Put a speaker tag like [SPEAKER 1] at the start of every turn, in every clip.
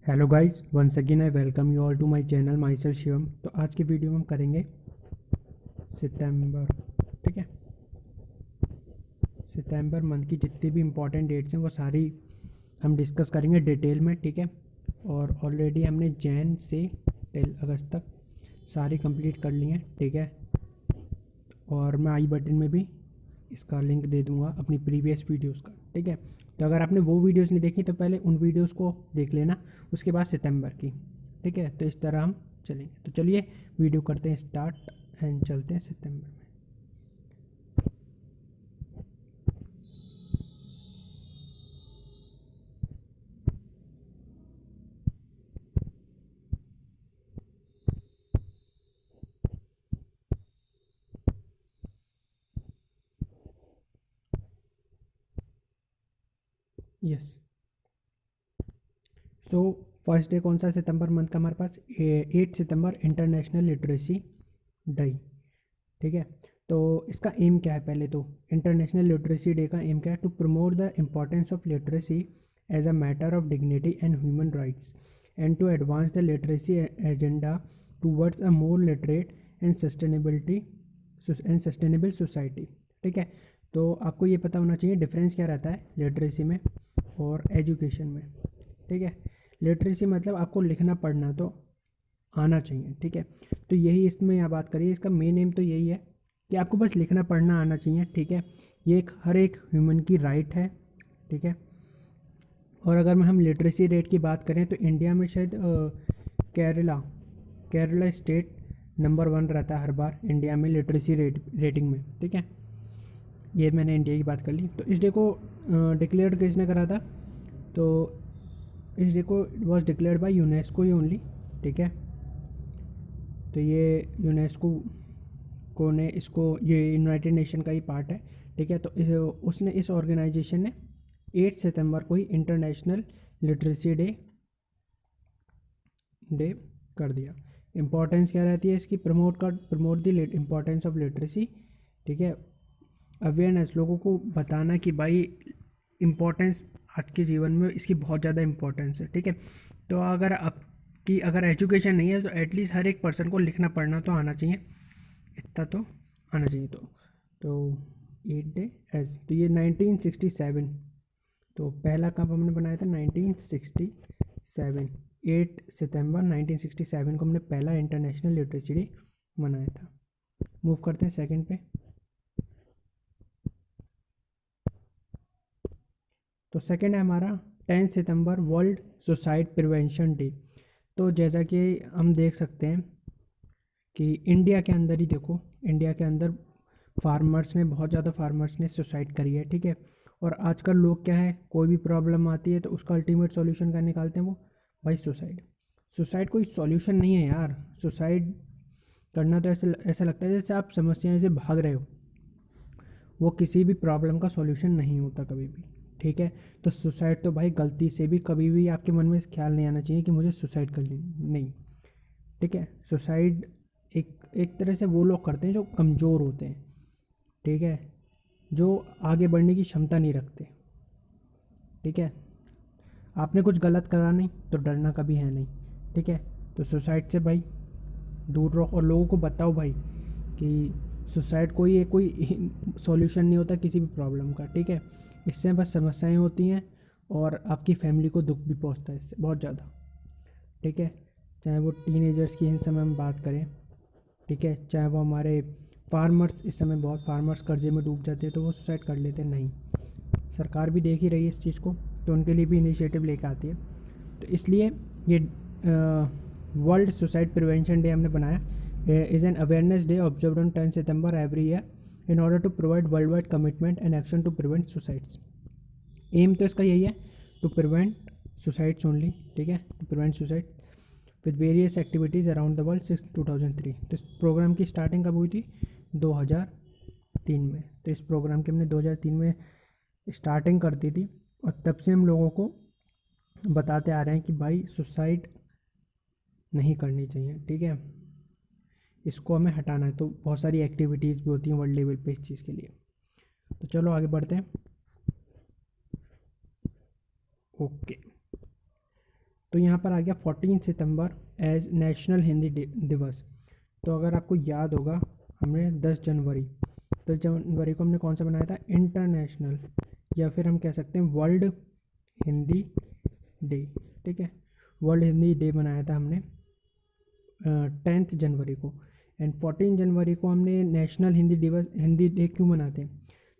[SPEAKER 1] Hello guys, once again I welcome you all to my channel myself Shivam. तो आज की video में हम करेंगे सितंबर। ठीक है, सितंबर मंथ की जितनी भी इम्पोर्टेंट डेट्स हैं वो सारी हम डिस्कस करेंगे डिटेल में। ठीक है, और ऑलरेडी हमने जैन से टिल अगस्त तक सारी कंप्लीट कर ली हैं। ठीक है, और मैं आई बटन में भी इसका लिंक दे दूंगा अपनी प्रीवियस वीडियोस का। ठीक है, तो अगर आपने वो वीडियोस नहीं देखी तो पहले उन वीडियोस को देख लेना, उसके बाद सितंबर की। ठीक है, तो इस तरह हम चलेंगे। तो चलिए वीडियो करते हैं स्टार्ट एंड चलते हैं सितंबर में। यस, सो फर्स्ट डे कौन सा सितंबर मंथ का हमारे पास? 8 सितंबर, इंटरनेशनल लिटरेसी डे। ठीक है, तो इसका एम क्या है? पहले तो इंटरनेशनल लिटरेसी डे का एम क्या है? To promote the importance of literacy as a matter of dignity and human rights and to advance the literacy agenda towards a more literate and sustainable society. ठीक है, तो आपको ये पता होना चाहिए डिफरेंस क्या रहता है लिटरेसी में और एजुकेशन में। ठीक है, लिटरेसी मतलब आपको लिखना पढ़ना तो आना चाहिए। ठीक है, तो यही इसमें यहाँ बात करिए, इसका मेन एम तो यही है कि आपको बस लिखना पढ़ना आना चाहिए। ठीक है, ये एक हर एक ह्यूमन की राइट है। ठीक है, और अगर मैं हम लिटरेसी रेट की बात करें तो इंडिया में शायद केरला केरला स्टेट नंबर 1 रहता है हर बार इंडिया में लिटरेसी रेटिंग में। ठीक है, ये मैंने इंडिया की बात कर ली। तो इस डे को डिक्लेयर किसने करा था? तो इस डे को was declared by UNESCO he only. ठीक है, तो ये यूनेस्को को ने इसको, ये यूनाइटेड नेशन का ही पार्ट है। ठीक है, तो उसने इस ऑर्गेनाइजेशन ने 8 सितंबर को ही इंटरनेशनल लिटरेसी डे कर दिया। इम्पोर्टेंस क्या रहती है इसकी? Promote the importance of literacy. ठीक है, अवेयरनेस, लोगों को बताना कि भाई इम्पोर्टेंस आज के जीवन में इसकी बहुत ज़्यादा इम्पोर्टेंस है। ठीक है, तो अगर एजुकेशन नहीं है तो एटलीस्ट हर एक पर्सन को लिखना पढ़ना तो आना चाहिए, इतना तो आना चाहिए। तो 8 डे एज, तो ये 1967, तो पहला कब हमने बनाया था? 1967, 8 सितंबर 1967 को हमने पहला इंटरनेशनल लिटरेसी डे मनाया था। मूव करते हैं सेकंड पे। तो सेकंड है हमारा 10 सितंबर, वर्ल्ड सुसाइड प्रिवेंशन डे। तो जैसा कि हम देख सकते हैं कि इंडिया के अंदर ही देखो, इंडिया के अंदर बहुत ज़्यादा फार्मर्स ने सुसाइड करी है। ठीक है, और आजकल लोग क्या है, कोई भी प्रॉब्लम आती है तो उसका अल्टीमेट सॉल्यूशन क्या निकालते हैं वो? भाई सुसाइड। सुसाइड कोई सॉल्यूशन नहीं है यार। सुसाइड करना तो ऐसे ऐसा लगता है जैसे आप समस्याएं से भाग रहे हो, वो किसी भी प्रॉब्लम का सॉल्यूशन नहीं होता कभी भी। ठीक है, तो सुसाइड तो भाई गलती से भी कभी भी आपके मन में ख्याल नहीं आना चाहिए कि मुझे सुसाइड कर लेनी, नहीं। ठीक है, सुसाइड एक एक तरह से वो लोग करते हैं जो कमज़ोर होते हैं। ठीक है, जो आगे बढ़ने की क्षमता नहीं रखते। ठीक है, आपने कुछ गलत करा नहीं तो डरना कभी है नहीं। ठीक है, तो सुसाइड से भाई दूर रहो और लोगों को बताओ भाई कि सुसाइड कोई सॉल्यूशन नहीं होता किसी भी प्रॉब्लम का। ठीक है, इससे बस समस्याएं होती हैं और आपकी फैमिली को दुख भी पहुंचता है इससे बहुत ज़्यादा। ठीक है, चाहे वो टीनेजर्स की इस समय हम बात करें, ठीक है, चाहे वो हमारे फार्मर्स, इस समय बहुत फार्मर्स कर्जे में डूब जाते हैं तो वो सुसाइड कर लेते हैं। नहीं, सरकार भी देख ही रही है इस चीज़ को, तो उनके लिए भी इनिशिएटिव लेकर आती है। तो इसलिए ये वर्ल्ड सुसाइड प्रिवेंशन डे हमने बनाया is an awareness day observe on 10 सितंबर every year in order to provide world wide commitment and action to prevent suicides. Aim तो इसका यही है, टू प्रिवेंट सुसाइड्स ओनली। ठीक है, to prevent suicide with various activities around the world since 2003। तो इस programme की स्टार्टिंग कब हुई थी? 2003 में। तो इस प्रोग्राम की हमने 2003 में स्टार्टिंग कर दी थी और तब से हम लोगों को बताते आ रहे हैं कि भाई सुसाइड नहीं करनी चाहिए। ठीक है, इसको हमें हटाना है। तो बहुत सारी एक्टिविटीज़ भी होती हैं वर्ल्ड लेवल पे इस चीज़ के लिए। तो चलो आगे बढ़ते हैं। ओके, तो यहाँ पर आ गया 14 सितंबर एज नेशनल हिंदी दिवस। तो अगर आपको याद होगा, हमने 10 जनवरी को हमने कौन सा बनाया था, इंटरनेशनल, या फिर हम कह सकते हैं वर्ल्ड हिंदी डे। ठीक है, वर्ल्ड हिंदी डे बनाया था हमने 10 जनवरी को। एंड 14 जनवरी को हमने नेशनल हिंदी डे क्यों मनाते हैं,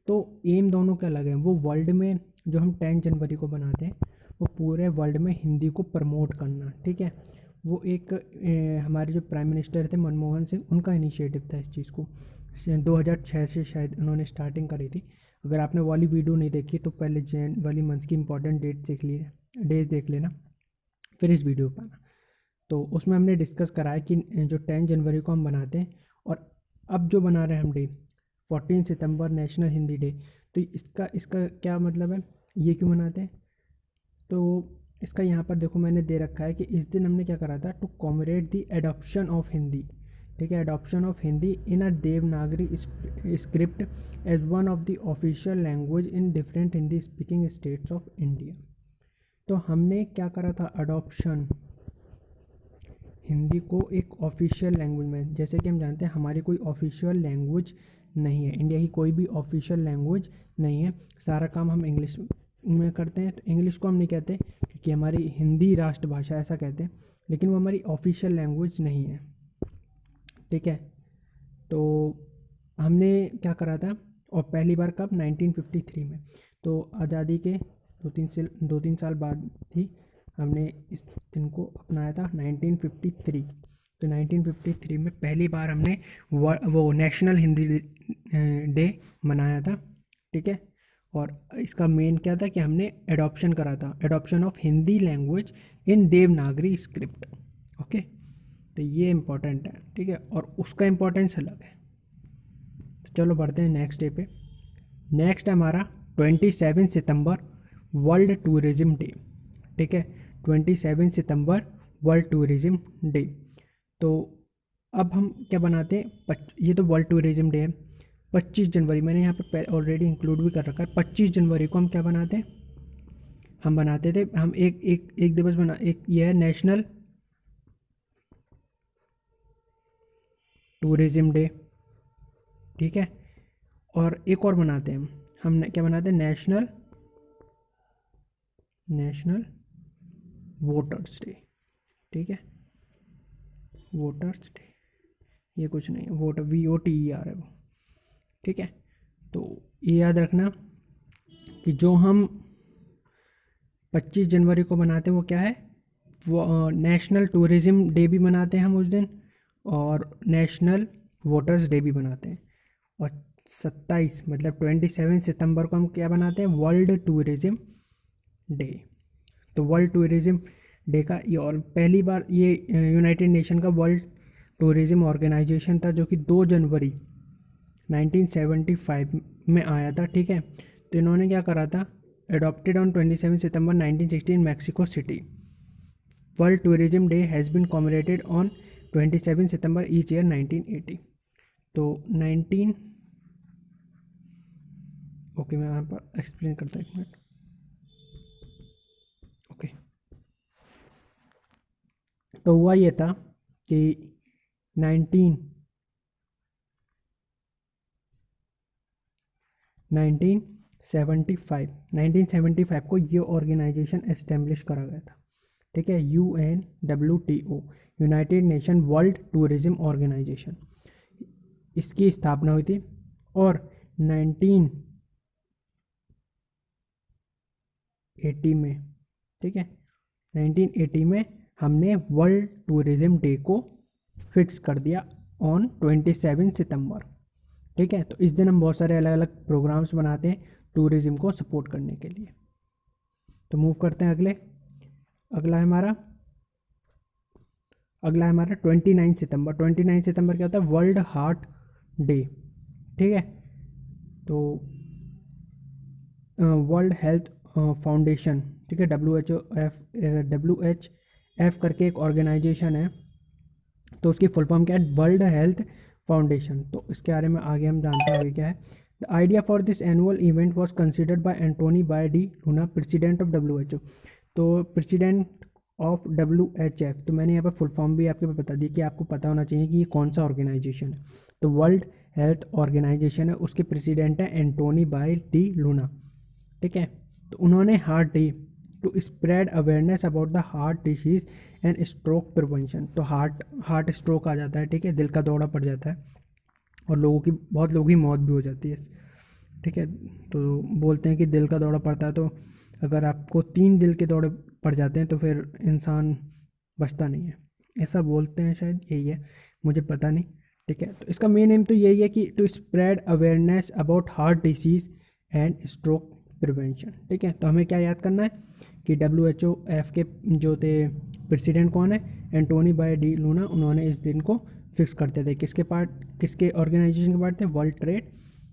[SPEAKER 1] तो एम दोनों के अलग हैं। वो वर्ल्ड में जो हम 10 जनवरी को बनाते हैं, वो पूरे वर्ल्ड में हिंदी को प्रमोट करना। ठीक है, वो एक हमारे जो प्राइम मिनिस्टर थे मनमोहन सिंह, उनका इनिशिएटिव था इस चीज़ को। 2006 से शायद उन्होंने स्टार्टिंग करी थी। अगर आपने वाली वीडियो नहीं देखी तो पहले जैन वाली मंथ्स की इंपॉर्टेंट डेज देख लेना, फिर इस वीडियो पर आना। तो उसमें हमने डिस्कस करा है कि जो 10 जनवरी को हम बनाते हैं, और अब जो बना रहे हैं हम डे 14 सितंबर नेशनल हिंदी डे, तो इसका क्या मतलब है, ये क्यों मनाते हैं। तो इसका यहाँ पर देखो मैंने दे रखा है कि इस दिन हमने क्या करा था, to commemorate the adoption of Hindi. ठीक है, adoption of Hindi in a Devanagari script as one of the official language in different Hindi speaking states of India. तो हमने क्या करा था, अडॉप्शन, हिंदी को एक ऑफिशियल लैंग्वेज में, जैसे कि हम जानते हैं हमारी कोई ऑफिशियल लैंग्वेज नहीं है, इंडिया की कोई भी ऑफिशियल लैंग्वेज नहीं है, सारा काम हम इंग्लिश में करते हैं। तो इंग्लिश को हम नहीं कहते क्योंकि हमारी हिंदी राष्ट्रभाषा ऐसा कहते हैं, लेकिन वो हमारी ऑफिशियल लैंग्वेज नहीं है। ठीक है, तो हमने क्या करा था, और पहली बार कब, 1953 में। तो आज़ादी के 2-3 साल बाद थी, हमने इस दिन को अपनाया था 1953। तो 1953 में पहली बार हमने वो नेशनल हिंदी डे मनाया था। ठीक है, और इसका मेन क्या था कि हमने एडॉप्शन करा था, adoption of Hindi language in Devanagari script. Okay, तो ये इम्पोर्टेंट है। ठीक है, और उसका इम्पोर्टेंस अलग है। तो चलो बढ़ते हैं नेक्स्ट डे पे। नेक्स्ट है हमारा 27 सितंबर वर्ल्ड टूरिज़्म डे। ठीक है, 27 सितंबर वर्ल्ड टूरिज़्म डे। तो अब हम क्या बनाते हैं, ये तो वर्ल्ड टूरिज़्म डे है। 25 जनवरी मैंने यहाँ पर ऑलरेडी इंक्लूड भी कर रखा है। 25 जनवरी को हम क्या बनाते हैं, हम बनाते थे, हम एक दिवस एक ये है नेशनल टूरिज़्म डे। ठीक है, और एक और बनाते हैं हम क्या बनाते हैं, नेशनल वोटर्स डे। ठीक है, वोटर्स डे, ये कुछ नहीं है, VOTER है वो। ठीक है, तो ये याद रखना कि जो हम 25 जनवरी को बनाते हैं वो क्या है, वो नेशनल टूरिज़्म डे भी मनाते हैं हम उस दिन, और नेशनल वोटर्स डे भी बनाते हैं। और 27 मतलब 27 सितंबर को हम क्या बनाते हैं, वर्ल्ड टूरिज़्म डे। तो वर्ल्ड टूरिज़्म डे का ये, और पहली बार ये यूनाइटेड नेशन का वर्ल्ड टूरिज़्म ऑर्गेनाइजेशन था, जो कि 2 जनवरी 1975 में आया था। ठीक है, तो इन्होंने क्या करा था, adopted on 27 September 1960 in Mexico City. World Tourism Day has been commemorated on 27 September each year 1980. तो 19 ओके, मैं यहाँ पर एक्सप्लेन करता हूँ, एक मिनट। ओके, तो हुआ ये था कि 1975 को ये ऑर्गेनाइजेशन एस्टेब्लिश करा गया था। ठीक है, UNWTO, United Nation World Tourism Organisation, इसकी स्थापना हुई थी। और 1980 में, ठीक है, 1980 में हमने वर्ल्ड टूरिज़्म डे को फिक्स कर दिया ऑन 27 सितंबर। ठीक है, तो इस दिन हम बहुत सारे अलग अलग प्रोग्राम्स बनाते हैं टूरिज़्म को सपोर्ट करने के लिए। तो मूव करते हैं अगला है हमारा 29 सितंबर। 29 सितंबर क्या होता है, वर्ल्ड हार्ट डे। ठीक है, तो वर्ल्ड हेल्थ फाउंडेशन, ठीक है, WHF करके एक ऑर्गेनाइजेशन है, तो उसकी फुल फॉर्म क्या है, वर्ल्ड हेल्थ फाउंडेशन। तो इसके बारे में आगे हम जानते हैं क्या है। The idea for this annual event was considered by Antoni Bayes de Luna, president of WHO। तो प्रेसिडेंट ऑफ WHF, तो मैंने यहाँ पर फुल फॉर्म भी आपके बता दी कि आपको पता होना चाहिए कि ये कौन सा ऑर्गेनाइजेशन है। तो वर्ल्ड हेल्थ ऑर्गेनाइजेशन है, उसके प्रेसिडेंट है एंटोनी बाय डी लूना, ठीक है। तो उन्होंने heart day to spread awareness about the heart disease and stroke prevention, तो हार्ट स्ट्रोक आ जाता है, ठीक है, दिल का दौरा पड़ जाता है और बहुत लोगों की मौत भी हो जाती है, ठीक है। तो बोलते हैं कि दिल का दौरा पड़ता है, तो अगर आपको 3 दिल के दौरे पड़ जाते हैं तो फिर इंसान बचता नहीं है, ऐसा बोलते हैं, शायद यही है, मुझे पता नहीं, ठीक है। तो इसका मेन एम तो यही है कि to spread awareness about heart disease and stroke prevention, ठीक है। तो हमें क्या याद करना है कि WHOF के जो थे प्रेसिडेंट कौन है, एंटोनी बाय डी लूना, उन्होंने इस दिन को फिक्स करते थे, किसके ऑर्गेनाइजेशन के पार्ट थे,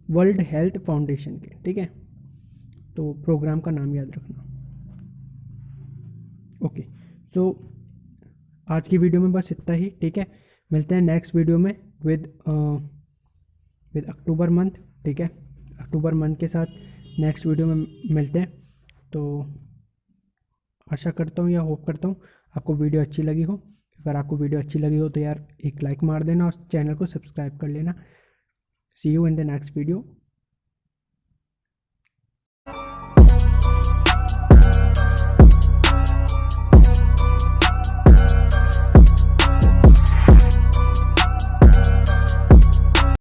[SPEAKER 1] वर्ल्ड हेल्थ फाउंडेशन के, ठीक है। तो प्रोग्राम का नाम याद रखना। ओके, सो आज की वीडियो में बस इतना ही, ठीक है। मिलते हैं नेक्स्ट वीडियो में विद अक्टूबर मंथ, ठीक है। अक्टूबर मंथ के साथ नेक्स्ट वीडियो में मिलते हैं। तो आशा करता हूँ या होप करता हूँ आपको वीडियो अच्छी लगी हो। अगर आपको वीडियो अच्छी लगी हो तो यार एक लाइक मार देना और चैनल को सब्सक्राइब कर लेना। See you in the next video.